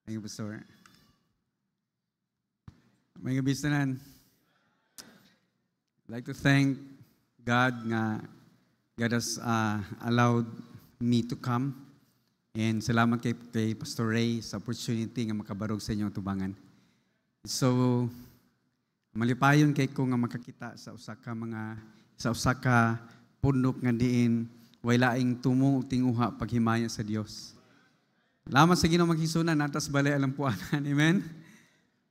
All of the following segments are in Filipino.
Thank you, Pastor. May gabistanan. I'd like to thank God nga God has allowed me to come. And salamat kay Pastor Ray sa opportunity nga makabarog sa inyong tubangan. So, malipayon kay ko nga makakita sa usa ka pundok nga diin way laing tumo ug tinguha paghimaya sa Dios. Salamat sa Ginoo magigsunan atas balay alampuanan. Amen.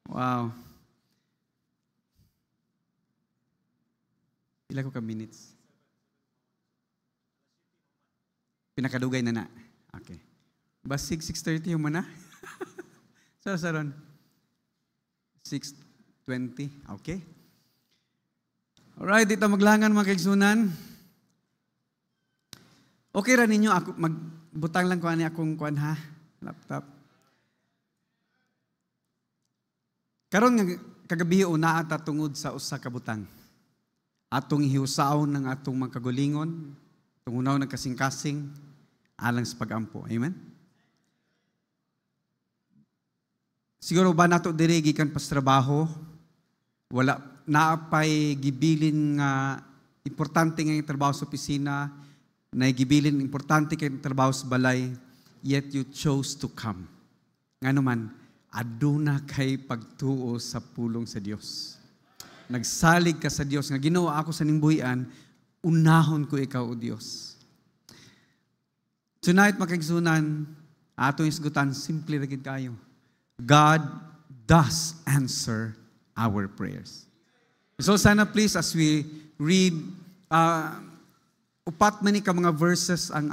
Wow. Pila ko ka minutes? Pinakadugay na. Okay. Bas 6:30 yung mana? Saron. 6:20. Okay. Alright, dito maglangan mga kaigsunan. Okay ra ninyo ako magbutang lang ko ani akong kuan ha, laptop. Karon nga kagabi una ata tungod sa usa ka butang. Atong hiusaon ng atong mga kagulingon, tungunaw ng kasing-kasing alang sa pag-ampo. Amen? Siguro ba nato diri gikan pas trabaho, wala naapay gibilin nga importante nga yung trabaho sa opisina, na gibilin importante kay trabaho sa balay, yet you chose to come. Nga naman, aduna kay pagtuo sa pulong sa Dios. Nagsalig ka sa Dios nga Ginoo ako sa nimbuhian, unahon ko ikaw o Dios. Tonight makigsunan, atong isgutan simple ra gid kayo. God does answer our prayers. So sana please as we read upat man ni ka mga verses ang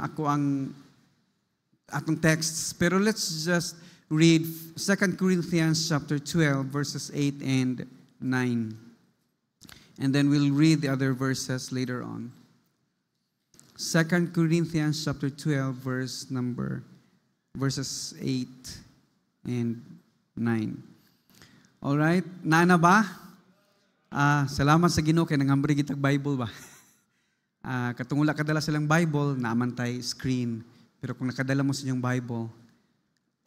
atong texts, pero let's just read 2 Corinthians chapter 12 verses 8 and 9. And then we'll read the other verses later on. 2 Corinthians chapter 12 verses 8 and 9. All right, naana ba? Salamat sa Ginoo kay nangambri gitag Bible ba? Katungula kadala silang Bible, naamantay screen. Pero kung nakadala mo sa inyong Bible,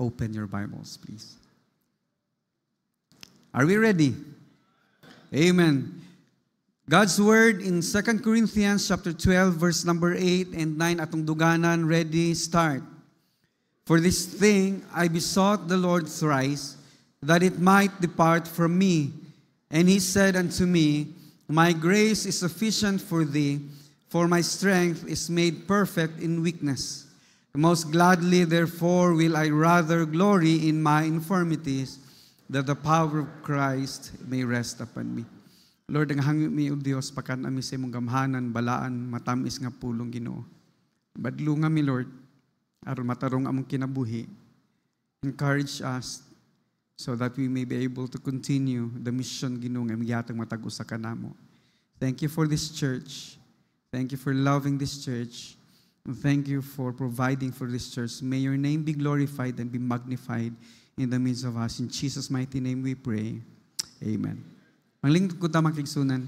open your Bibles, please. Are we ready? Amen. God's word in 2 Corinthians chapter 12, verse number 8 and 9, atong duganan, ready, start. For this thing I besought the Lord thrice, that it might depart from me. And he said unto me, My grace is sufficient for thee, for my strength is made perfect in weakness. Most gladly, therefore, will I rather glory in my infirmities, that the power of Christ may rest upon me. Lord, ang hangyo mi o Dios, pakan ami sa imong gamhanan, balaan, matamis nga pulong Ginoo. Badlo nga mi, Lord, aron matarong among kinabuhi. Encourage us so that we may be able to continue the mission Ginoo nga miyatang matag-o sa kanamo. Thank you for this church. Thank you for loving this church. And thank you for providing for this church. May your name be glorified and be magnified in the midst of us. In Jesus' mighty name we pray. Amen. Manglingkod ko tamang kigsunan.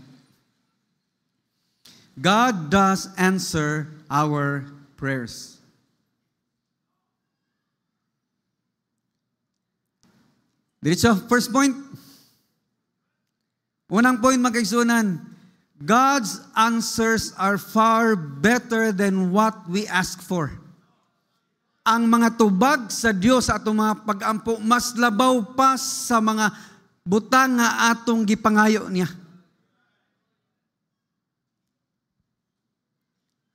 God does answer our prayers. Diretso, first point. Unang point magkigsunan. God's answers are far better than what we ask for. Ang mga tubag sa Dios sa atong mga pag-ampo mas labaw pa sa mga butang nga atong gipangayo niya.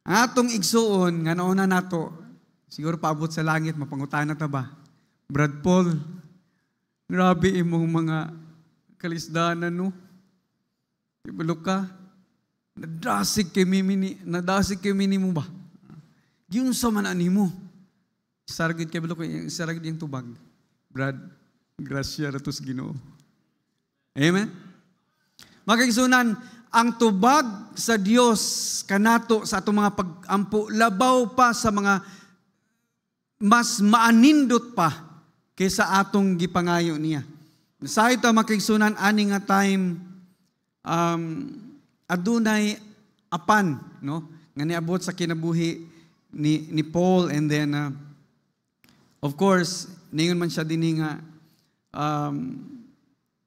Ang atong igsuon nga nauna nato, siguro paabot sa langit, mapangutana ta ba? Brad Paul, grabe imong mga kalisdanan no. Ibulok ka. Nadasig kami mo ba? Yun sa man ani mo. Saragid kay bulok, saragid yung tubag. Brad, grasya ratos Ginoo. Amen? Magkaigsunan, ang tubag sa Dios kanato sa atong mga pag-ampo, labaw pa sa mga mas maanindot pa kaysa atong gipangayo niya. Sa ito magkaigsunan, ani nga time, adunay apan, no? Nga niabot sa kinabuhi ni Paul, and then of course ningon man siya dinhi nga,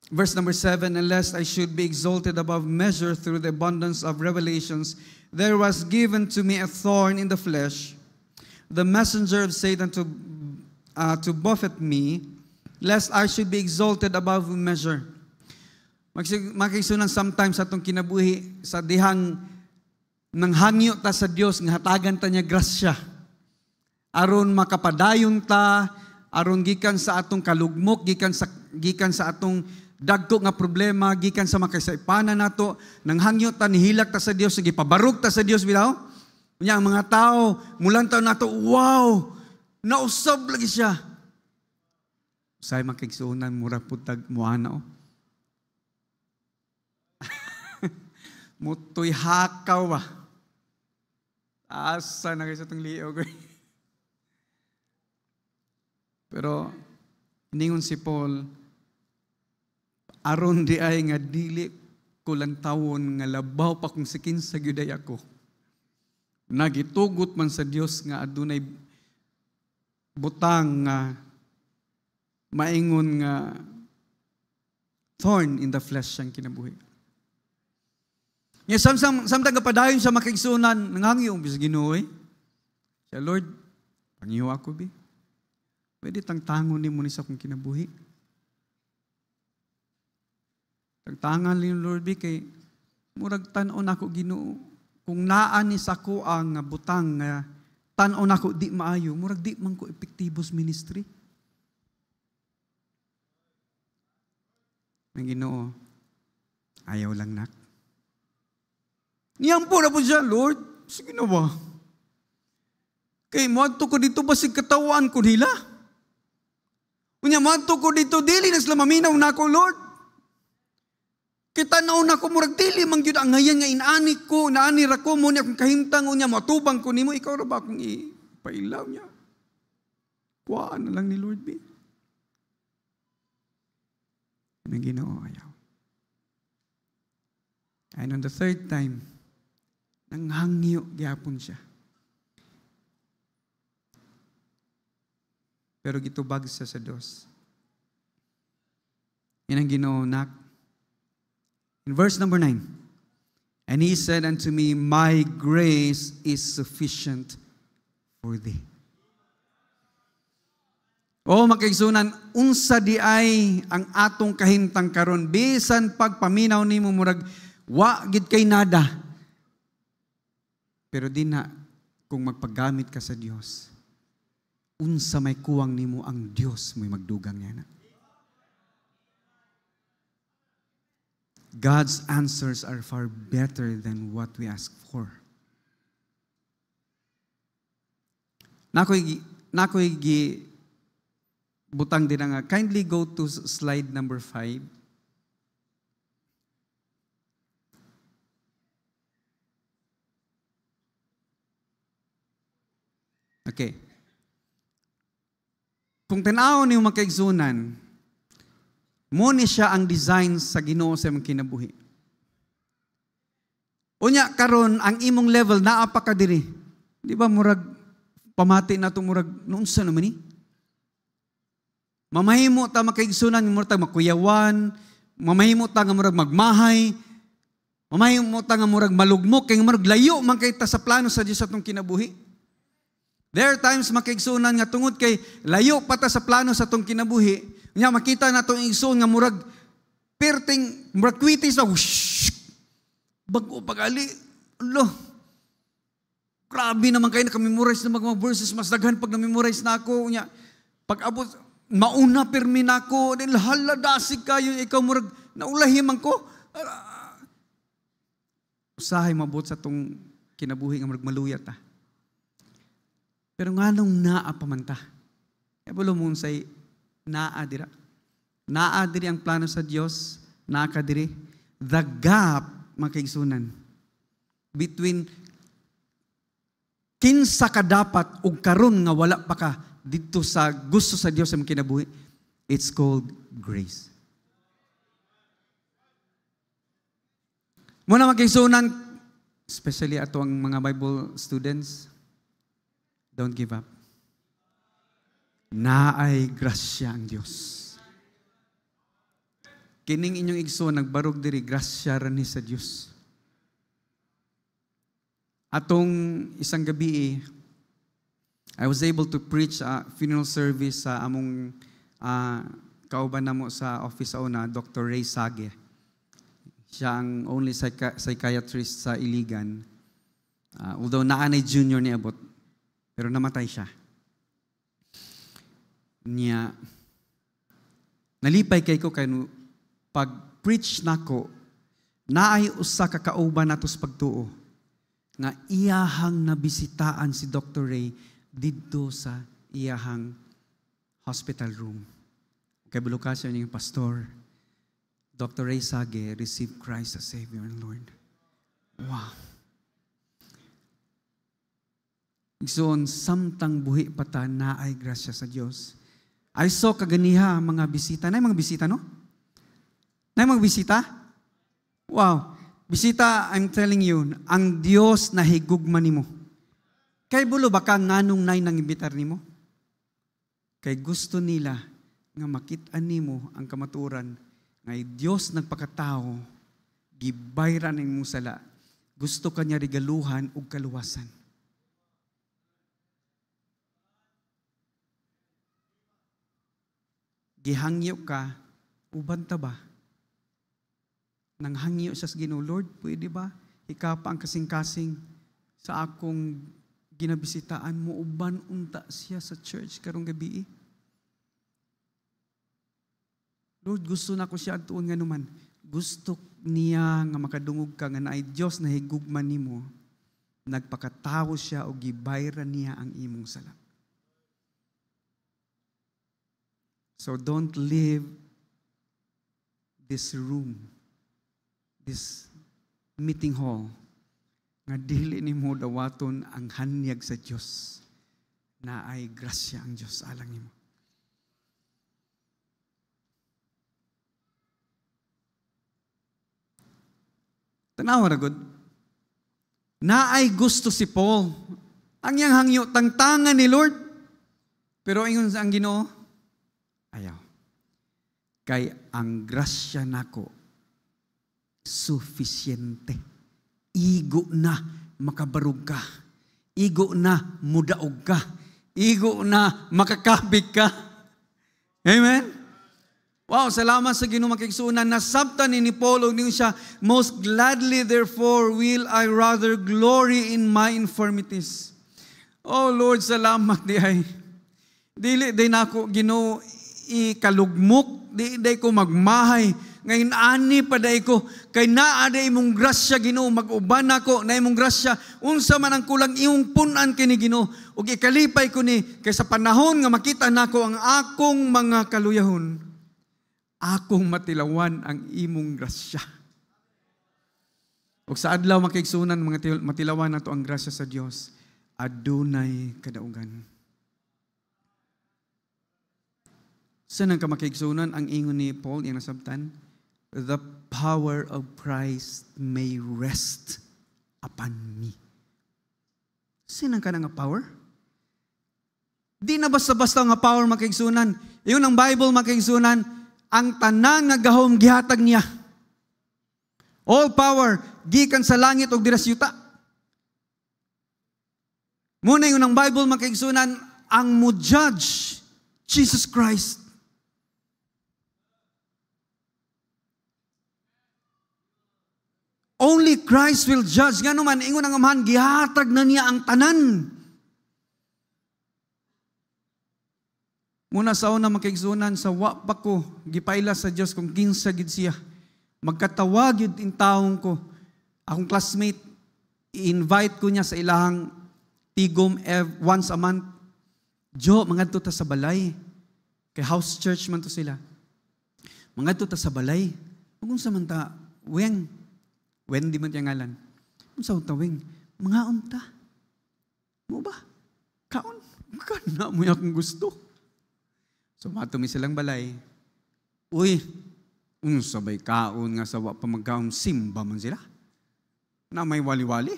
verse number 7, and lest I should be exalted above measure through the abundance of revelations, there was given to me a thorn in the flesh, the messenger of Satan to buffet me, lest I should be exalted above measure. Makisunan sometimes sa itong kinabuhi, sa dihang nang hangyo ta sa Dios nga hatagan ta niya grasya aron makapadayon ta, aron gikan sa atong kalugmok, gikan sa atong dagko nga problema, gikan sa makasaypanan nato, nang hangyo ta nihilak ta sa Dios, sige pabarog ta sa Dios bilaw. Unya ang mga tao mulantaw nato, wow, nausab lagi siya. Say makigsuonan mura pud tag muana o. Mutoy hakaw ba? Asa na kayo sa itong liog. Pero, ningon si Paul, aron di ay nga dili ko lantawon nga labaw pa kung sikin sa gyuday ako. Nagitugot man sa Dios nga adunay butang nga maingon nga thorn in the flesh siyang kinabuhi. Nga samtang kapadayon sa makigsunan, nangangiyong bis Ginoo eh. Siya, Lord, pangiyo ako bi. Pwede tangtangon ni mo ni sa kong kinabuhi. Tangtangan ni Lord bi kay murag tan-on ako Ginoo. Kung naan ni sa ko ang butang nga tan-on ako di maayo, murag di man ko epektibos ministry. Ang Ginoo, ayaw lang nak. Niyampo na po siya, Lord. Sige na ba? Kay muadto ko dito basig katawaan ko nila. Unya muadto ko dito dili na sila maminaw na ako, Lord. Kita naon ako murag dili man gyud ang ngayon nga inaani ko, naani ra ko mo ni akong kahimtang unya matubang ko nimo, ikaw ra ba akong ipailaw niya? Kuhaan na lang ni Lord B. Ang Ginoo ayaw. And on the third time, nanghangyo gyapon siya. Pero gitubag siya sa Dios. Yan ang Ginoo nak. In verse number 9, and he said unto me, my grace is sufficient for thee. O makaigsunan, unsa di ay ang atong kahimtang karon, bisan pagpaminaw nimo murag wa gid kay nada. Pero di na, kung magpaggamit ka sa Diyos, unsa may kuwang nimo ang Diyos may magdugang niya na. God's answers are far better than what we ask for. Nakoy butang din nga. Kindly go to slide number 5. Okay. Kung tanaw niyo makaigsunan, mo ni siya ang design sa Ginoo sa imong kinabuhi. Unya karon ang imong level naa pa ka diri. Di ba murag pamati na to murag noon sa naman ni? Mamahimo ta makaigsunan murag ta makuyawan, mamahimo ta nga murag magmahay, mamahimo ta nga murag malugmok kay murag layo man kay ta sa plano sa Dios atong kinabuhi. There are times makaigsunan nga tungod kay layo pa ta sa plano sa atong kinabuhi. Nya makita na itong igsoon nga murag perting, murag kwitis na bago pag-ali. Allah, grabe naman kayo nakamemorize na mga verses, mas daghan pag na-memorize na ako. Nya, pag abot, mauna permi na ako, dahil haladasig kayo, ikaw murag naulahiman ko. Usahay mabot sa itong kinabuhi nga murag maluyat ta. Pero nga nung naa pamanta. E bulo mong say, naa dira. Naa diri ang plano sa Dios, naa ka diri. The gap, makaigsunan, between kinsa ka dapat ug karon nga wala pa ka dito sa gusto sa Dios ang kinabuhi, it's called grace. Muna makaigsunan, especially ato ang mga Bible students, don't give up. naay grasya ang Dios. Kining inyong igsoon nagbarog diri grasya ra ni sa Dios. Atong isang gabi I was able to preach a funeral service sa among kauban namo sa office na Dr. Ray Sage. Siya ang only psychiatrist sa Iligan. Although naanay junior ni abot, pero namatay siya. Niya, nalipay kay ko kay pag-preach nako, naay usa ka kauban nato sa pagtuo nga iyahang nabisitaan si Dr. Ray didto sa iyahang hospital room. Kay bulukasyon yung pastor, Dr. Ray Sage received Christ as Savior and Lord. Wow. Igsoon, samtang buhi pata naay grasya sa Dios. I saw kaganiha mga bisita. Na mga bisita, no? Na mga bisita? Wow. Bisita, I'm telling you, ang Dios na higugma nimo. Kay bulo baka nganong nay nang imbitar nimo? Kay gusto nila nga makit-an nimo ang kamaturan nga Dios nagpakatao, gibayran ning imong sala. Gusto kanya regaluhan ug kaluwasan. Gihangyo ka, uban ta ba? Nang hangyo siya sa Ginoo, Lord, pwede ba? Ikapa ang kasing-kasing sa akong ginabisitaan mo, uban unta siya sa church karong gabi. Lord, gusto na ko siya atuon nga naman. Gusto niya nga makadungog ka nga naay Diyos na higugman nimo. Nagpakatawo siya o gibayran niya ang imong sala. So don't leave this room, this meeting hall, nga dili nimo dawaton ang hanyag sa Dios na ay grasya ang Dios alang nimo. Tanawa ra gud. Naay gusto si Paul. Ang iyang hangyo tangtangan ni Lord. Pero ingon sa ang Ginoo, ayaw. Kay ang grasya nako sufisyente. Igo na makabarug ka. Igo na mudaog ka. Igo na makakabig ka. Amen? Wow, salamat sa Ginoo makigsunan. Nasabtan ni Paul niyo siya, most gladly therefore will I rather glory in my infirmities. Oh Lord, salamat di ay. Dili day nako Ginoo ikalugmok, di ko magmahay. Ngayon ani pa day ko kay naa day imong grasya Ginoo, mag-uban ako na imong grasya unsa man ang kulang imong punan kini Ginoo ug ikalipay ko ni kay sa panahon nga makita nako ang akong mga kaluyahon. Akong matilawan ang imong grasya. O sa adlaw makigsunan mga matilawan nato ang grasya sa Dios. Adunay kadaugan. Saan ang kamakigsunan ang ingon ni Paul yung nasabtan? The power of Christ may rest upon me. Saan ang kanang power? Di na basta-basta nga power makigsunan. Iyon ang Bible makigsunan. Ang tanan nga gahom gihatag niya. All power gikan sa langit ug dira sa yuta. Muna yung ang Bible makigsunan ang mo-judge Jesus Christ. Only Christ will judge. Nga naman, ingon ang amahan, gihatag na niya ang tanan. Muna sa una makigsunan sa wa pa ko gipaila sa Dios kung kinsa gid siya. Magkatawag yun in taong ko. Akong classmate, i-invite ko niya sa ilahang tigom once a month. Jo, mangadto ta sa balay. Kay house church man to sila. Mangadto ta sa balay. Kung sa man ta, Wendy man tiya ngalan. Kung sa utawing, mga unta. Mo ba? Kaon? Kana mo akong gusto. So matumi silang balay. Uy, sabay kaon nga sa wa pa magkaon, simba man sila. Na may wali-wali.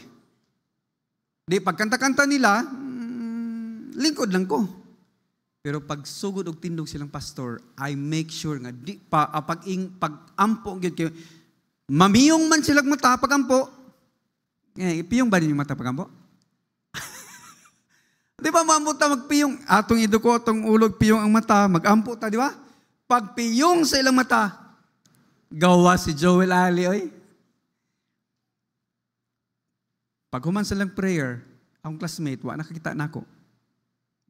Di pagkanta-kanta nila, lingkod lang ko. Pero pag sugod og tindog silang pastor, I make sure nga di pa pag-ampo gyud kay mamiyong man silang mata pag-ampo. Ipiyong ba ninyo mata pag-ampo? Di ba maampo ta magpiyong atong iduko atong ulog piyong ang mata, mag-ampo ta, di ba? Pag piyong sa ilang mata, gawa si Joel Ali oy. Pag human silang prayer, akong classmate wa nakakita nako.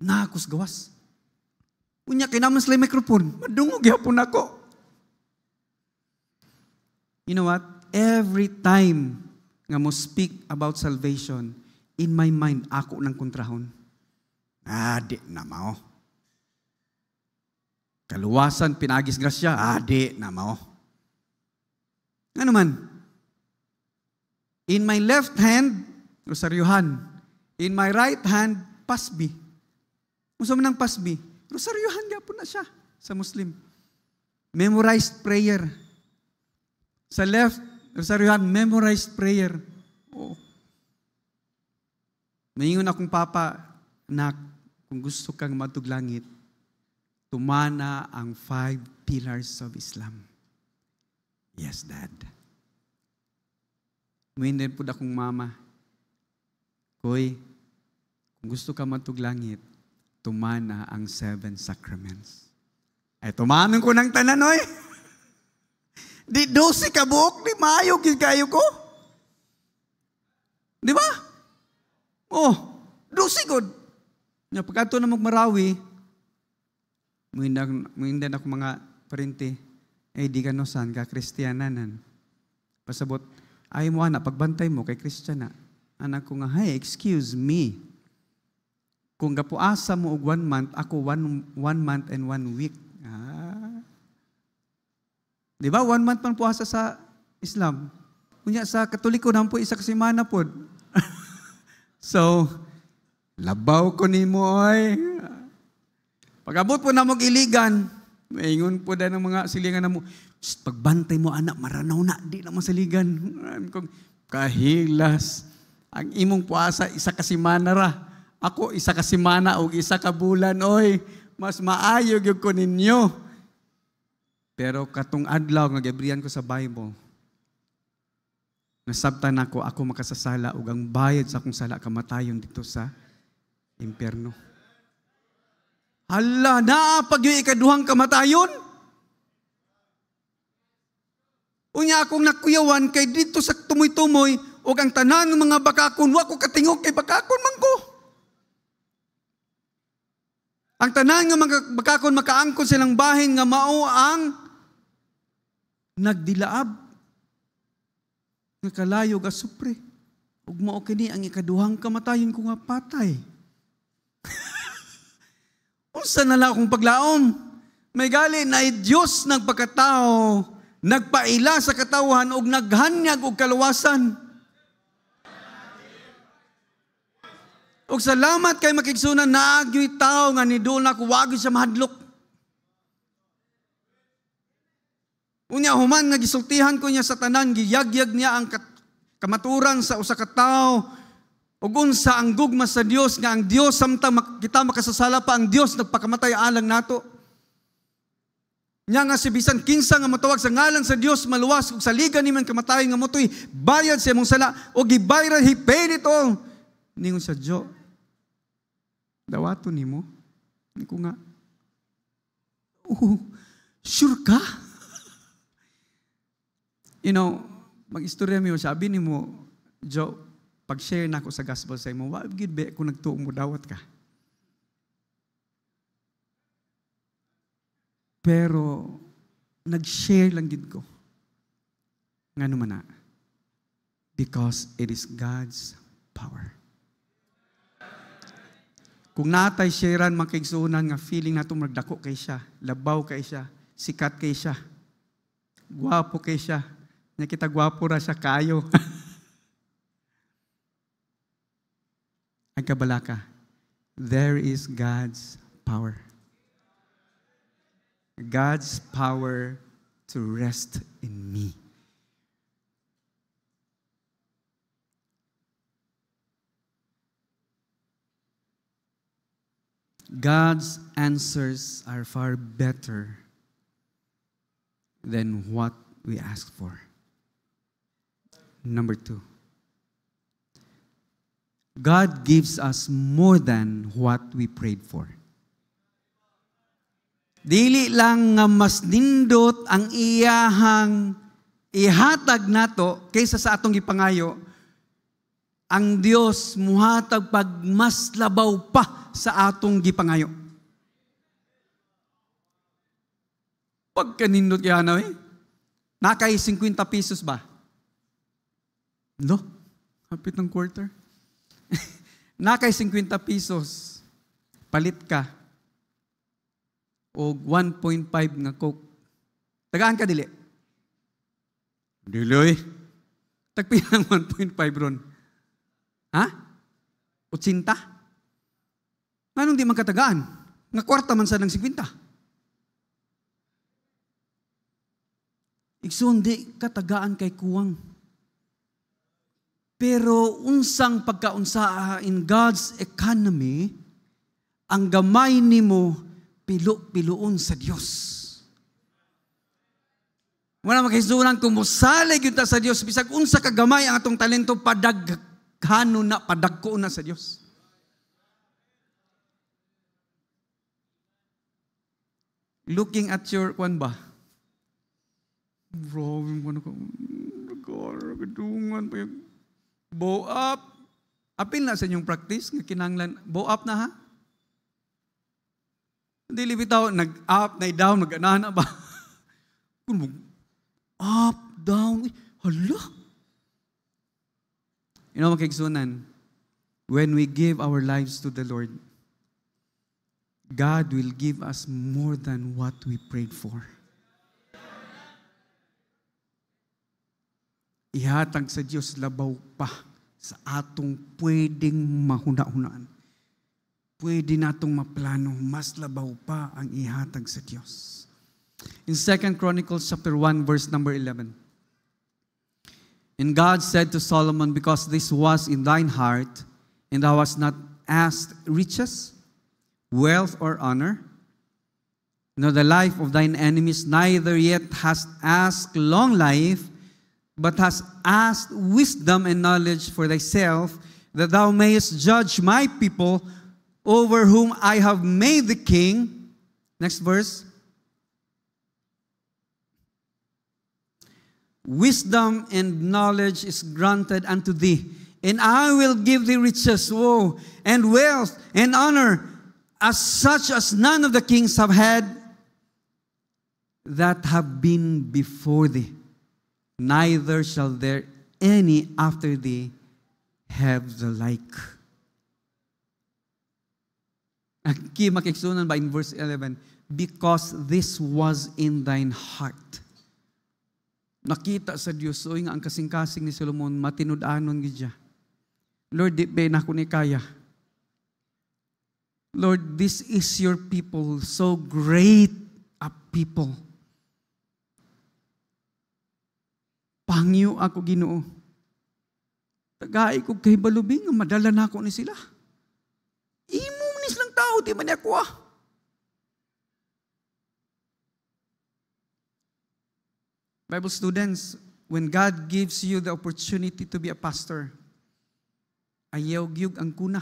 Nakos gawas. Unya kinaman sila microphone, madungog gyapon ako. You know what? Every time nga mo speak about salvation, in my mind, ako nang kontrahon. Di na mao. Kaluwasan, pinagis grasya, di na mao. Ano man? In my left hand, rosaryohan. In my right hand, pasbi. Musa man ang pasbi? Rosaryohan gyapon na siya sa Muslim. Memorized prayer. Sa left, rosaryohan, memorized prayer. Oh. Mayingon akong papa, anak, kung gusto kang matuglangit, tumana ang 5 pillars of Islam. Yes, Dad. Mayindin po akong mama, Koy, kung gusto ka matuglangit, tumana ang 7 sacraments. Ay, tumanon ko ng tanan, oy. Di 12 ka buok, di mayo, kayo ko. Di ba? Oh, 12 god. Pagkato na magmarawi, muindan ako mga parente, di ka no san, ka Kristiyananan. Pasabot, ay mo anak, pagbantay mo kay Kristiyana. Anak ko nga, hey, excuse me. Kung gapuasa mo og 1 month, ako 1 month and 1 week. Di ba? 1 month man puasa sa Islam. Kunya sa Katoliko naman po isa ka semana po. So, labaw ko ni mo oy. Pag-abot po na mo iligan, maingon po na ng mga silingan na mo, pagbantay mo anak, maranaw na, di na masaligan. Kahilas. Ang imong puasa, isa ka semana ra. Ako, isa ka semana o isa ka bulan, oy. Mas maayo gyud ko ninyo. Pero katong adlaw nga gibrihan ko sa Bible, nasabtan ako makasasala ug ang bayad sa akong sala kamatayon dito sa impyerno. Hala, naapag yung ikaduhang kamatayon? Unya akong nakuyawan kay dito sa tumoy-tumoy ug ang tanan ng mga bakakon, wa ko katingog kay bakakon man ko. Ang tanan nga mga bakakon makaangkon silang bahin nga mao ang nagdilaab nga kalayo ga supre. Ug mao kini ang ikaduhang kamatayon ko nga patay. Unsa na lang akong paglaom? May gali na Dios nagpakatao, nagpaila sa katawhan ug naghanyag og kaluwasan. Ug salamat kay makigsunan naagyoy tao nga nidul na kuwagi sa mahadlok. Unya human nga gisultihan ko niya sa tanan, giyagyag niya ang kamaturan sa usa ka tawo. Ug unsa ang gugma sa Dios nga ang Dios samtang kita makasasala pa ang Dios nagpakamatay alang nato. Nya nga si bisan kinsa nga matawag sa ngalan sa Dios maluwas ug saligan ni man kamatay nga motoy bayad sa imong sala ug gibayad he paid it all. Ningon sa Dios. Dawato nimo. Ko nga. Sure ka? You know, mag-istorya mo, sabi ni mo, Joe, pag-share na ako sa gospel sa imo, wag gid be kung nagtuong mo dawat ka. Pero, nag-share lang gid ko. Nga naman na. Because it is God's power. Kung natay sharean makigsunan nga feeling nato magdako kay siya, labaw kay siya, sikat kay siya, gwapo kay siya, nya kita gwapo ra siya kayo. Ang kabalaka, there is God's power. God's power to rest in me. God's answers are far better than what we ask for. Number 2, God gives us more than what we prayed for. Dili lang nga mas nindot ang iyahang ihatag nato kaysa sa atong gipangayo, ang Dios muhatag pag mas labaw pa sa atong gipangayo. Pagkanindot kaya na nakay 50 pesos ba? No? Hapit ng quarter. Nakay 50 pesos. Palit ka. O 1.5 nga Coke. Tagaan ka dili? Dili. Tagpilang 1.5 ron. Ha? 80? Anong di man katagaan? Nga kwarta man sa ng 50. Igsoon di katagaan kay kuwang. Pero unsang pagkaunsa in God's economy, ang gamay nimo pilo-piloon sa Dios. Wala makahisunan kung musalig yun ta sa Dios, bisag unsa kagamay ang atong talento, padagkano na, padagko na sa Dios. Looking at your, kwan ba? Bro, nagkadungan pa yung bow up. Apil na sa inyong practice, nga kinanglan, bow up na ha? Hindi libitaw, nag-up, na-down, nag-anahan na ba? Up, down, hala. You know, makiksunan, when we give our lives to the Lord, God will give us more than what we prayed for. Ihatag sa Diyos labaw pa sa atong pwedeng mahuna-hunaan. Pwede natong maplano, mas labaw pa ang ihatag sa Diyos. In 2 Chronicles chapter 1, verse number 11. And God said to Solomon, because this was in thine heart, and thou hast not asked riches, wealth, or honor, nor the life of thine enemies, neither yet hast asked long life, but hast asked wisdom and knowledge for thyself, that thou mayest judge my people, over whom I have made the king. Next verse. Wisdom and knowledge is granted unto thee, and I will give thee riches, and wealth, and honor, as such as none of the kings have had that have been before thee. Neither shall there any after thee have the like. Aki makiksunan ba in verse 11? Because this was in thine heart. Nakita sa Diyos, nga ang kasing-kasing ni Solomon, matinud-anon gidya. Lord, di ba na ko ni kaya? Lord, this is your people, so great a people. Pangyo ako, Ginoo. Tagay ko kay balubing, madala na ako ni sila. Imo nis lang tao, di man ako Bible students, when God gives you the opportunity to be a pastor, ayaw-gyug ang kuna,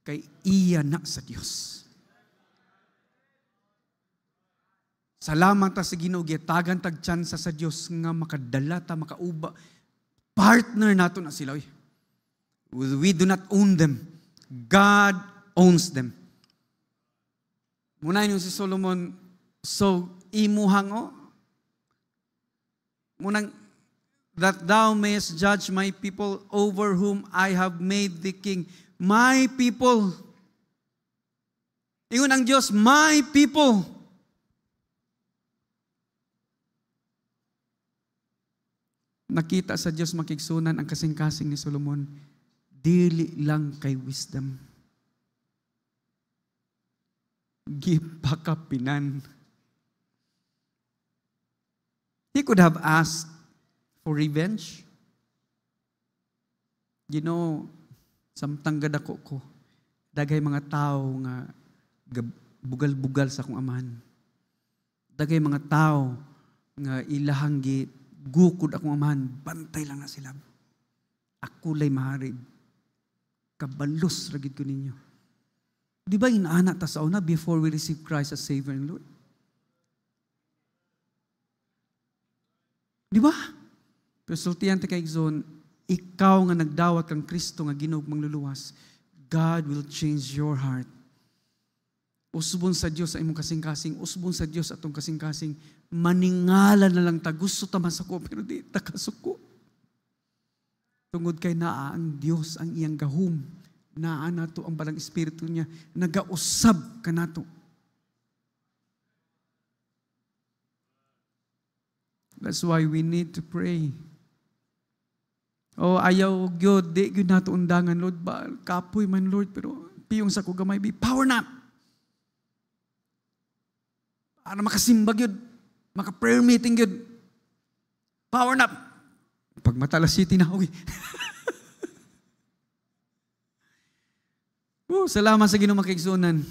kay iya na sa Diyos. Salamat ta sa Ginoo, gitagan tag tsansa sa Dios nga makadala ta, makauba. Partner nato na sila. We do not own them. God owns them. Muna yun si Solomon, so imuhang munang, that thou mayest judge my people over whom I have made the king. My people. Ingon ang Diyos, my people. Nakita sa Diyos makigsunan ang kasing-kasing ni Solomon, dili lang kay wisdom. Gipakapinan. He could have asked for revenge. You know, samtang gadako ko, dagay mga tao nga bugal-bugal sa akong amahan. Dagay mga tao nga ilahang gukod akong amahan, bantay lang na sila. Akulay maharib. Kabalos ragid ko ninyo. Di ba inaana ta sa una before we receive Christ as Savior and Lord? Di ba? Pero sultihan ta kay Igsoon, ikaw nga nagdawat kang Kristo nga Ginoo mangluluwas, God will change your heart. Usbon sa Dios sa imong kasing-kasing, usbon sa Dios atong kasing-kasing, maningala na lang ta, gusto ta masako pero di ta kasuko. Tungod kay naa ang Dios ang iyang gahom, naa nato ang balang espiritu niya, nagausab ka nato. That's why we need to pray. Oh, ayaw gyud, di gyud nato undangan, Lord, ba kapoy man, Lord, pero piyong sa ko gamay, be power nap. Para makasimba gyud, maka-prayer meeting gyud. Power nap. Pag Matala City na, okay. Salamat sa Ginoo makaigsunan.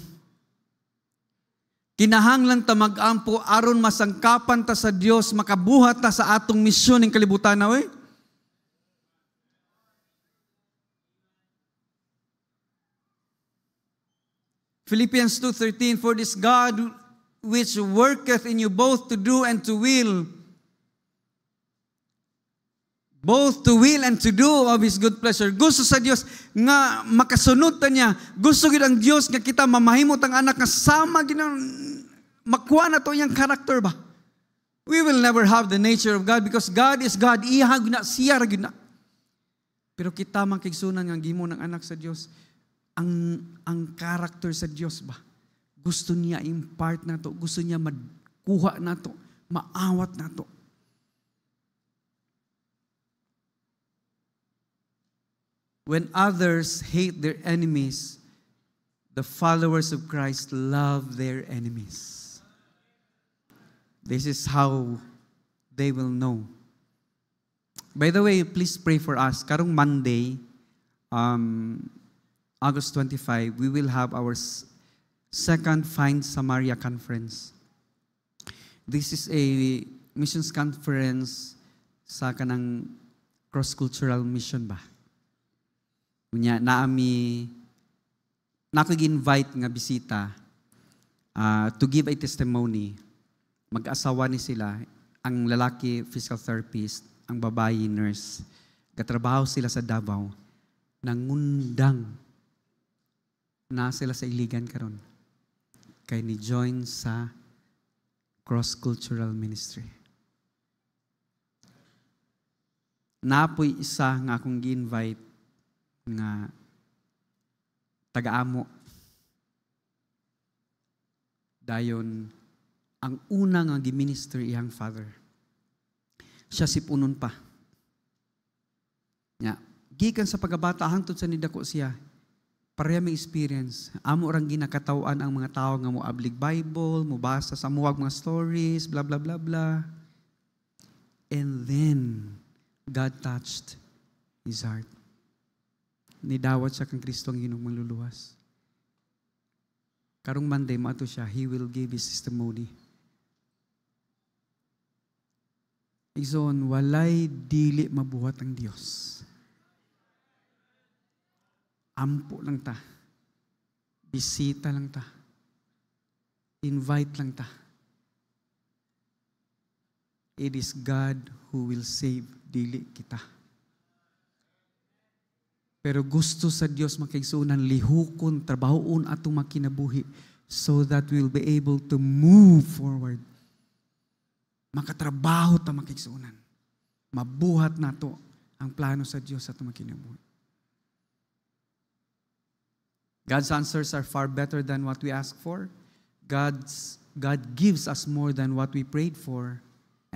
Kinahanglan ta mag-ampo aron masangkapan ta sa Dios, makabuhat ta sa atong misyon ning kalibutan na, oy. Philippians 2:13, for this God which worketh in you both to do and to will, both to will and to do of His good pleasure. Gusto sa Dios nga makasunod ta niya. Gusto gid ang Dios nga kita mamahimot ang anak nga sama gid makuha na to iyang character ba. We will never have the nature of God because God is God. Ihag na siya ra gid na. Pero kita man kigsunan nga gimo ng anak sa Dios, ang character sa Dios ba. Gusto niya impart na to, gusto niya makuha na to, maawat na to. When others hate their enemies, the followers of Christ love their enemies. This is how they will know. By the way, please pray for us. Karong Monday, August 25, we will have our second Find Samaria Conference. This is a missions conference sa kanang cross-cultural mission ba? Kunya, nakag-invite nga bisita to give a testimony. Mag-asawa ni sila, ang lalaki physical therapist, ang babayi nurse. Katrabaho sila sa Davao. Nangundang na sila sa Iligan karon. Kay ni join sa cross-cultural ministry. Napoy isa nga akong gi-invite nga taga-amo. Dayon, ang una nga gi-minister iyang father. Siya si punon pa. Nya, gikan sa pagkabata hangtod sa nidako siya, pareha may experience. Amo orang ginakatawan ang mga tao nga mo ablig Bible, mo basa sa muwag mga stories, blah blah blah blah. And then God touched his heart. Nidawat siya kang Kristo ang Ginoong manluluwas. Karong Monday, maato siya, he will give his testimony. Igsoon, walay dili mabuhat ang Dios. Ampo lang ta. Bisita lang ta. Invite lang ta. It is God who will save, dili kita. Pero gusto sa Dios makaigsunan, lihukon, trabahoon atong makinabuhi so that we'll be able to move forward. Makatrabaho ta makaigsunan. Mabuhat nato ang plano sa Dios atong makinabuhi. God's answers are far better than what we ask for. God gives us more than what we prayed for.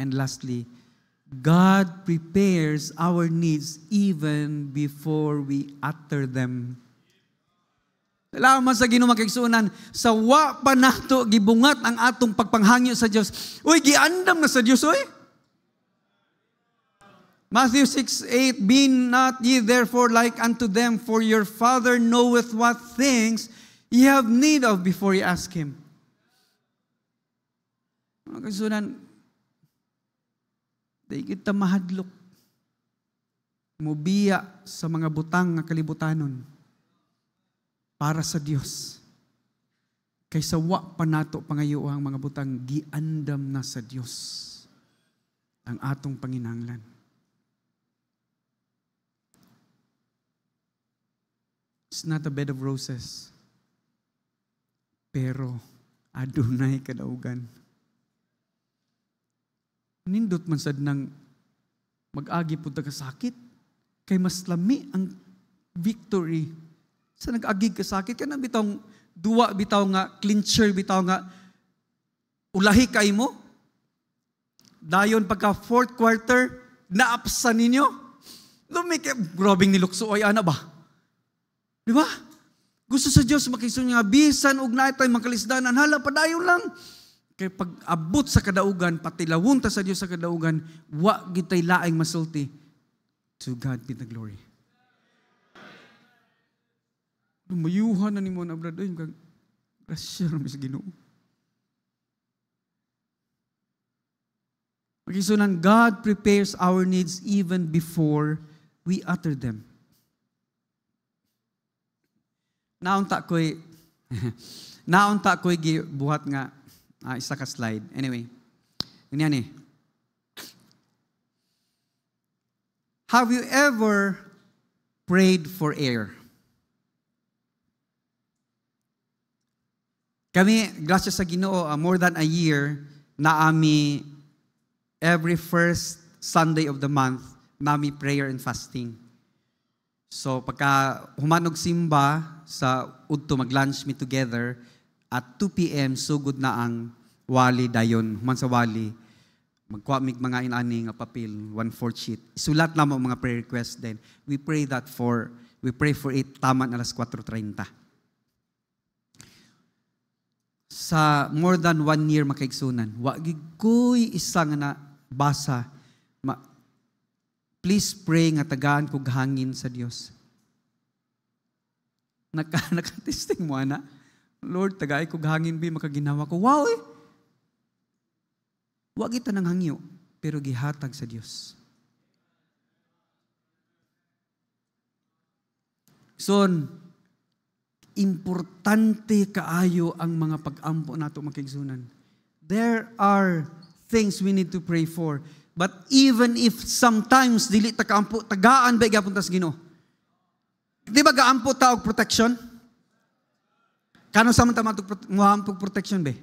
And lastly, God prepares our needs even before we utter them. Salamat sa Ginoo makaigsunan, sa wa pa nato gibungat ang atong pagpanghangyo sa Dios. Uy, giandam na sa Dios, oy. Matthew 6:8, be not ye therefore like unto them, for your Father knoweth what things you have need of before you ask Him. Mga kaigsunan, di kita mahadlok. Mubiya sa mga butang nga kalibutanon para sa Dios. Kaysa wa pa nato pangayo ang mga butang, giandam na sa Dios ang atong panginahanglan. It's not a bed of roses. Pero adunay kadaugan. Nindot man sad nang mag-agi po sakit, kay mas lami ang victory. Sa nag-agi ka sakit, ka na bitawng duwa, bitaw nga, clincher, bitaw nga, ulahi kay mo. Dayon pagka fourth quarter, naapsan ninyo. Lumik, grabing nilukso, ay ana ba? Di ba? Gusto sa Diyos makisunya nga, bisan og naay tay makalisdanan, hala, padayon lang. Kaya pag abot sa kadaugan, pati lawunta sa Diyos sa kadaugan, wa gitay laing masulti. To God be the glory. Lumayuhan na ni mo na brado, yung kag, grasya namin sa Ginoo. Magkisunan, God prepares our needs even before we utter them. Naunta ko'y buhat nga, isa ka slide. Anyway, ganyan eh. Have you ever prayed for air? Kami, grasya sa Ginoo, more than a year, naami every first Sunday of the month, naami prayer and fasting. So, pagka humanog simba sa udto, mag-lunch me together, at 2 p.m., sugod na ang wali dayon. Human sa wali, magkuha mig mga inani nga papel, 1/4 sheet. Isulat na mo mga prayer requests then. We pray for it, taman alas 4:30. Sa more than 1 year makaigsunan, wagig ko'y isa nga na basa, please pray nga tagaan kog hangin sa Dios. Nakatesting mo ana, Lord, tagaay kog hangin bi makaginawa ko. Wow eh! Wa kita nang hangyo, pero gihatag sa Dios. Son, importante kaayo ang mga pag-ampo nato makigsunan. There are things we need to pray for. But even if sometimes dili ta kaampo, tagaan ba gyapon tas Ginoo? Di ba gaampo ta og protection? Kano sa man ta moampo protection be?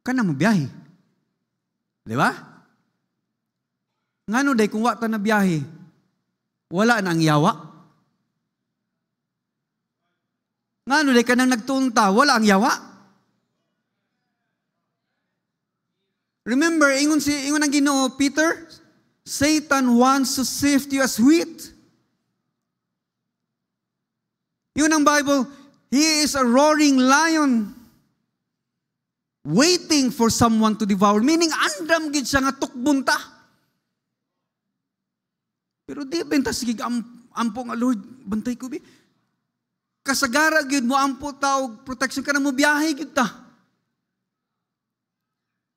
Kana mo biyahe. Di ba? Ngano day kung wa ta na biyahe, wala na ang yawa. Ngano day kanang nagtunta, wala ang yawa. Remember, ingon ang Ginoo, Peter, Satan wants to sift you as wheat. Yun ang Bible, he is a roaring lion waiting for someone to devour. Meaning, andam gid siya nga tukbunta. Pero di benta sige ampo nga Lord, bantay ko bi. Kasagara gid mo ampo taog protection ka na mo biyahe gid ta.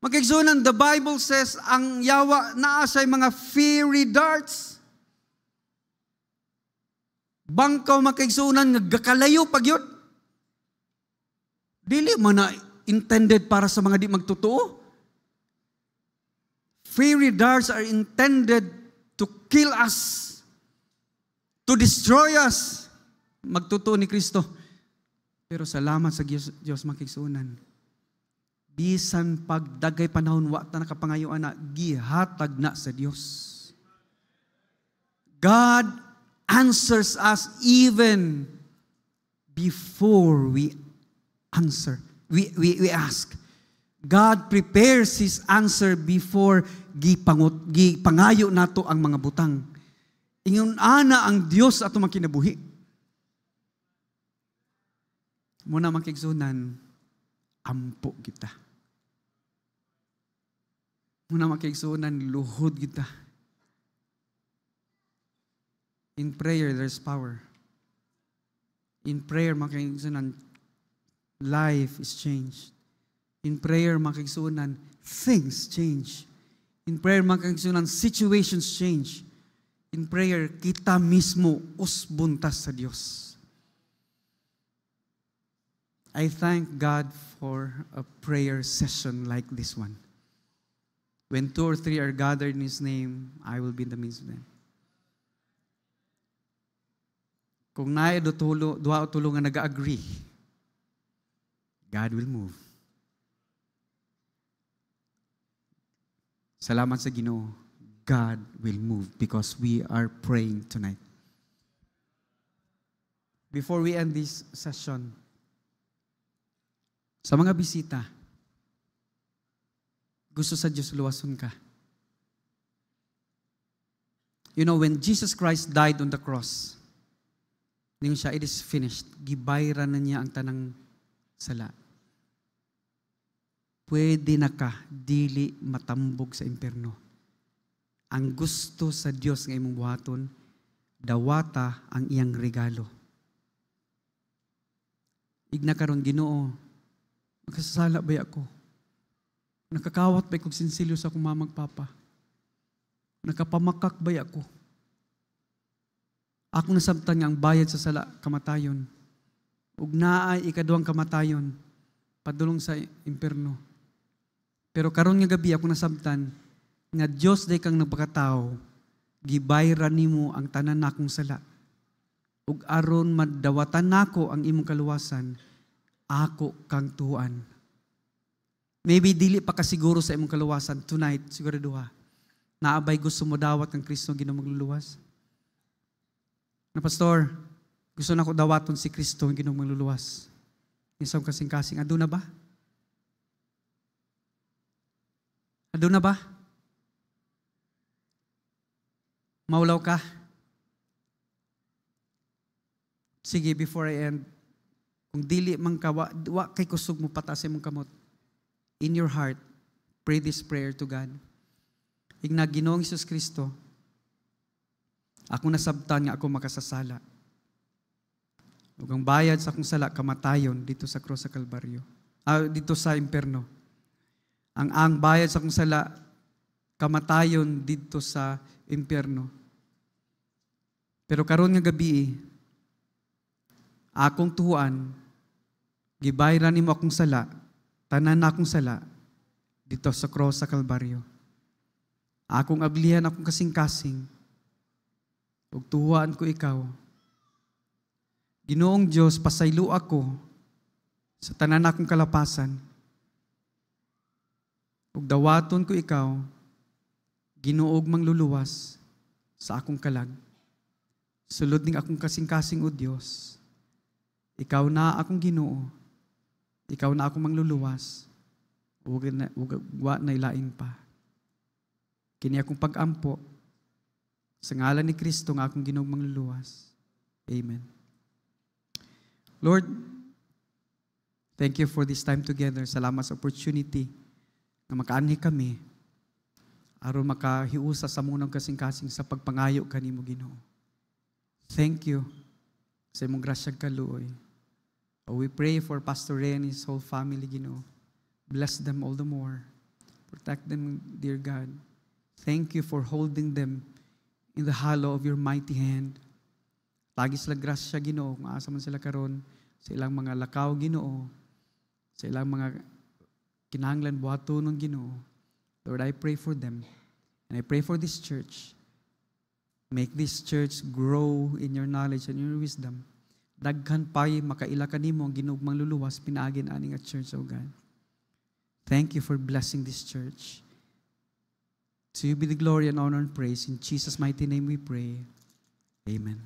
Magkaigsunan, the Bible says, ang yawa naa say mga fiery darts. Bangkaw magkaigsunan, nagkakalayo pag yun. Dili man na intended para sa mga di magtotoo. Fiery darts are intended to kill us, to destroy us. Magtotoo ni Kristo. Pero salamat sa Diyos magkaigsunan. Bisan pagdagay panahon, wa ta nakapangayuan na, gihatag na sa Dios. God answers us even before we answer. We ask. God prepares His answer before gipangayo nato ang mga butang. Ingon ana ang Dios ato makinabuhi. Muna makigsunan, ampo kita. Muna makigsunan, luhod kita. In prayer, there's power. In prayer, makikisunan, life is changed. In prayer, makikisunan, things change. In prayer, makikisunan, situations change. In prayer, kita mismo usbuntas sa Diyos. I thank God for a prayer session like this one. When 2 or 3 are gathered in His name, I will be in the midst of them. Kung naay duha o tulo nga nag-agree, God will move. Salamat sa Ginoo. God will move because we are praying tonight. Before we end this session, sa mga bisita, gusto sa Diyos luwason ka. You know, when Jesus Christ died on the cross, ningon siya, it is finished. Gibayran na niya ang tanang sala. Pwede na ka, dili matambog sa impyerno. Ang gusto sa Dios nga imong buhaton, dawata ang iyang regalo. Igna karon Ginoo, makasasala ba ako? Nakakawat ba kong sinsilyo sa akong mamag papa? Nakapamakak ba ako? Ako nasabtan nga ang bayad sa sala kamatayon. Ug naay ikaduhang kamatayon padulong sa impyerno. Pero karon nga gabi ako nasabtan nga Dios day kang nagpakatao, gibayran nimo ang tanan nakong sala. Ug aron madawatan nako ang imong kaluwasan, ako kang tuan. Maybe dili pa ka siguro sa imong kaluwasan tonight, siguro duha. Naabay gusto mo dawat kang Kristo Ginoo magluluwas. Na pastor, gusto na ko dawaton si Kristo ang Ginoo magluluwas. Isang kasing-kasing, ado na ba? Ado na ba? Maulaw ka? Sige, before I end, kung dili man ka, wa kay kusog mo pataas mong kamot. In your heart, pray this prayer to God. Igna Ginoong Hesus Kristo, ako nasabtan nga ako makasasala. Ug ang bayad sa akong sala kamatayon dito sa krus sa Kalbaryo. Dito sa impyerno. Ang bayad sa akong sala kamatayon dito sa impyerno. Pero karon nga gabi, akong tuhuan, gibayran nimo akong sala, tanan na akong sala dito sa krus sa Kalbaryo. Akong ablihan akong kasing-kasing, ug tuhuan ko ikaw. Ginoong Dios, pasaylo ako sa tanan akong kalapasan. Ug dawaton ko ikaw, Ginoog mangluluwas sa akong kalag. Sulod ning akong kasing-kasing o Dios. Ikaw na akong Ginoo. Ikaw na akong mangluluwas. Ug wa na ilain pa. Kini akong pag-ampo sa ngalan ni Kristo nga akong Ginoong mangluluwas. Amen. Lord, thank you for this time together. Salamat sa opportunity na makaanhi kami aron makahiusa sa munang kasing-kasing sa pagpangayo kanimo Ginoo. Thank you sa imong grasya kaluoy. We pray for Pastor Ray and his whole family, Ginoo. Bless them all the more. Protect them, dear God. Thank you for holding them in the hollow of your mighty hand. Lagi sila grasya, Ginoo, kung asa man sila karon sa ilang mga lakaw, Ginoo, sa ilang mga kinahanglan buhaton ng Ginoo. Lord, I pray for them. And I pray for this church. Make this church grow in your knowledge and your wisdom. Daghan pa'y makaila kanimo ang Ginoong mangluluwas pinaagin aning at church, O God. Thank you for blessing this church. To you be the glory and honor and praise. In Jesus' mighty name we pray. Amen.